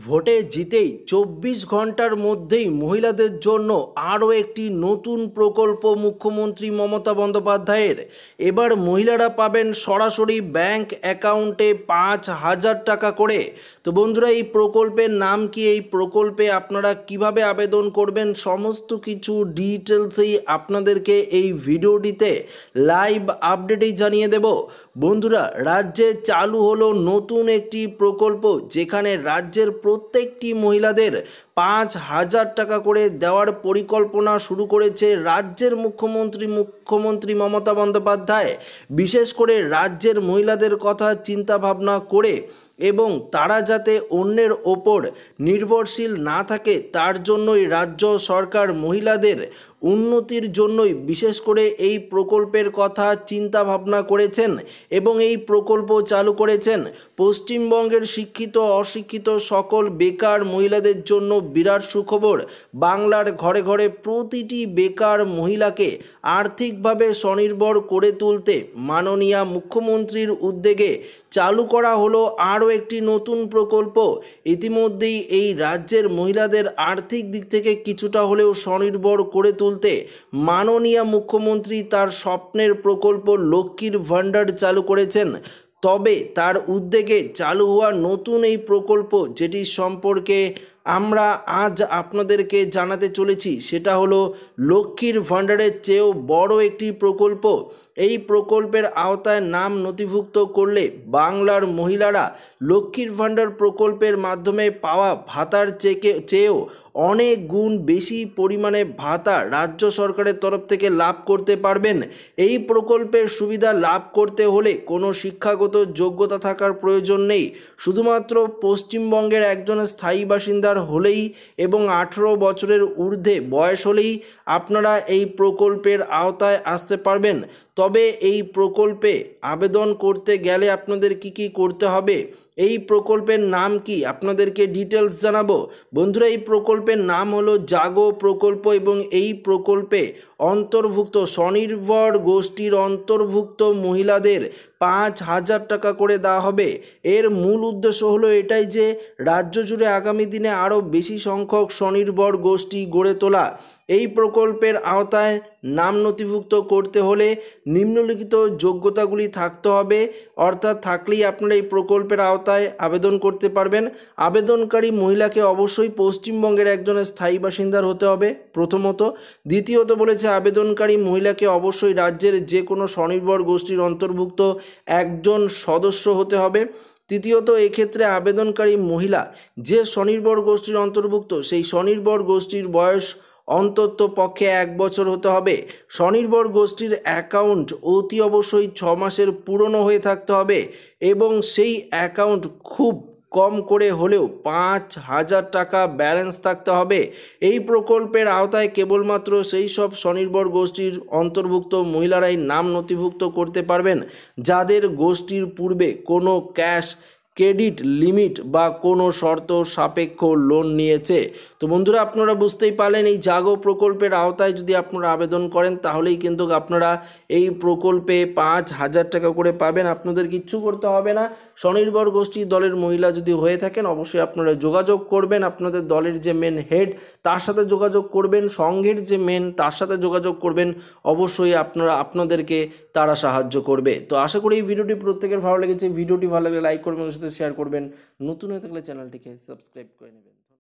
ভোটে জিতেই ২৪ ঘন্টার মধ্যেই মহিলাদের জন্য আরও একটি নতুন প্রকল্প মুখ্যমন্ত্রী মমতা বন্দ্যোপাধ্যায়ের। এবার মহিলারা পাবেন সরাসরি ব্যাংক অ্যাকাউন্টে ৫,০০০ টাকা করে। তো বন্ধুরা, এই প্রকল্পের নাম কি, এই প্রকল্পে আপনারা কিভাবে আবেদন করবেন, সমস্ত কিছু ডিটেলসেই আপনাদেরকে এই ভিডিওটিতে লাইভ আপডেটেই জানিয়ে দেব। বন্ধুরা, রাজ্যে চালু হলো নতুন একটি প্রকল্প, যেখানে রাজ্যের প্রত্যেকটি মহিলাদের ৫,০০০ টাকা করে দেওয়ার পরিকল্পনা শুরু করেছে রাজ্যের মুখ্যমন্ত্রী মমতা বন্দ্যোপাধ্যায়। বিশেষ করে রাজ্যের মহিলাদের কথা চিন্তা ভাবনা করে এবং তারা যাতে অন্যের ওপর নির্ভরশীল না থাকে, তার জন্যই রাজ্য সরকার মহিলাদের উন্নতির জন্যই বিশেষ করে এই প্রকল্পের কথা চিন্তা ভাবনা করেছেন এবং এই প্রকল্প চালু করেছেন। পশ্চিমবঙ্গের শিক্ষিত অশিক্ষিত সকল বেকার মহিলাদের জন্য বিরাট সুখবর। বাংলার ঘরে ঘরে প্রতিটি বেকার মহিলাকে আর্থিকভাবে স্বনির্ভর করে তুলতে মাননীয় মুখ্যমন্ত্রীর উদ্যোগে চালু করা হলো আরও একটি নতুন প্রকল্প। ইতিমধ্যেই এই রাজ্যের মহিলাদের আর্থিক দিক থেকে কিছুটা হলেও স্বনির্ভর করে তুলতে মাননীয় মুখ্যমন্ত্রী তার স্বপ্নের প্রকল্প লক্ষ্মীর ভাণ্ডার চালু করেছেন। তবে তার উদ্যোগে চালু হওয়া নতুন এই প্রকল্প, যেটি সম্পর্কে আমরা আজ আপনাদেরকে জানাতে চলেছি, সেটা হলো লক্ষ্মীর ভাণ্ডারের চেয়েও বড় একটি প্রকল্প। এই প্রকল্পের আওতায় নাম নথিভুক্ত করলে বাংলার মহিলারা লক্ষ্মীর ভাণ্ডার প্রকল্পের মাধ্যমে পাওয়া ভাতার চেয়েও অনেক গুণ বেশি পরিমাণে ভাতা রাজ্য সরকারের তরফ থেকে লাভ করতে পারবেন। এই প্রকল্পের সুবিধা লাভ করতে হলে কোনো শিক্ষাগত যোগ্যতা থাকার প্রয়োজন নেই। শুধুমাত্র পশ্চিমবঙ্গের একজন স্থায়ী বাসিন্দার হলেই এবং ১৮ বছরের ঊর্ধ্বে বয়স হলেই আপনারা এই প্রকল্পের আওতায় আসতে পারবেন। তবে এই প্রকল্পে আবেদন করতে গেলে আপনাদের কি করতে হবে, এই প্রকল্পের নাম কি, আপনাদেরকে ডিটেলস জানাবো। বন্ধুরা, এই প্রকল্পের নাম হলো জাগো প্রকল্প এবং এই প্রকল্পে অন্তর্ভুক্ত স্বনির্ভর গোষ্ঠীর অন্তর্ভুক্ত মহিলাদের ৫,০০০ টাকা করে দেওয়া হবে। এর মূল উদ্দেশ্য হলো এটাই যে রাজ্য জুড়ে আগামী দিনে আরও বেশি সংখ্যক স্বনির্ভর গোষ্ঠী গড়ে তোলা। এই প্রকল্পের আওতায় নাম নথিভুক্ত করতে হলে নিম্নলিখিত যোগ্যতাগুলি থাকতে হবে, অর্থাৎ থাকলেই আপনারা এই প্রকল্পের আওতায় আবেদন করতে পারবেন। আবেদনকারী মহিলাকে অবশ্যই পশ্চিমবঙ্গের একজন স্থায়ী বাসিন্দার হতে হবে প্রথমত। দ্বিতীয়ত বলেছে আবেদনকারী মহিলাকে অবশ্যই রাজ্যের যে কোনো স্বনির্ভর গোষ্ঠীর অন্তর্ভুক্ত একজন সদস্য হতে হবে। তৃতীয়ত, এক্ষেত্রে আবেদনকারী মহিলা যে স্বনির্ভর গোষ্ঠীর অন্তর্ভুক্ত, সেই স্বনির্ভর গোষ্ঠীর বয়স অন্তত পক্ষে ১ বছর হতে হবে। স্বনির্ভর গোষ্ঠীর অ্যাকাউন্ট অতি অবশ্যই ৬ মাসের পুরনো হয়ে থাকতে হবে এবং সেই অ্যাকাউন্ট খুব কম করে হলেও ৫,০০০ টাকা ব্যালেন্স থাকতে হবে। এই প্রকল্পের আওতায় কেবলমাত্র সেই সব স্বনির্ভর গোষ্ঠীর অন্তর্ভুক্ত মহিলারাই নাম নথিভুক্ত করতে পারবেন যাদের গোষ্ঠীর পূর্বে কোনো ক্যাশ ক্রেডিট লিমিট বা কোনো শর্ত সাপেক্ষ লোন নিয়েছে। তো বন্ধুরা, আপনারা বুঝতেই পারলেন, এই জাগো প্রকল্পের আওতায় যদি আপনারা আবেদন করেন তাহলেই কিন্তু আপনারা এই প্রকল্পে ৫,০০০ টাকা করে পাবেন। আপনাদের কিচ্ছু করতে হবে না। স্বনির্ভর গোষ্ঠী দলের মহিলা যদি হয়ে থাকেন, অবশ্যই আপনারা যোগাযোগ করবেন আপনাদের দলের যে মেন হেড তার সাথে যোগাযোগ করবেন, সংঘের যে মেন তার সাথে যোগাযোগ করবেন। অবশ্যই আপনাদেরকে তারা সাহায্য করবে। তো আশা করি এই ভিডিওটি প্রত্যেকের ভালো লেগেছে। ভিডিওটি ভালো লাগলে লাইক করবেন, ওর সাথে শেয়ার করবেন। নতুন হয়ে থাকলে চ্যানেলটিকে সাবস্ক্রাইব করে নেবেন।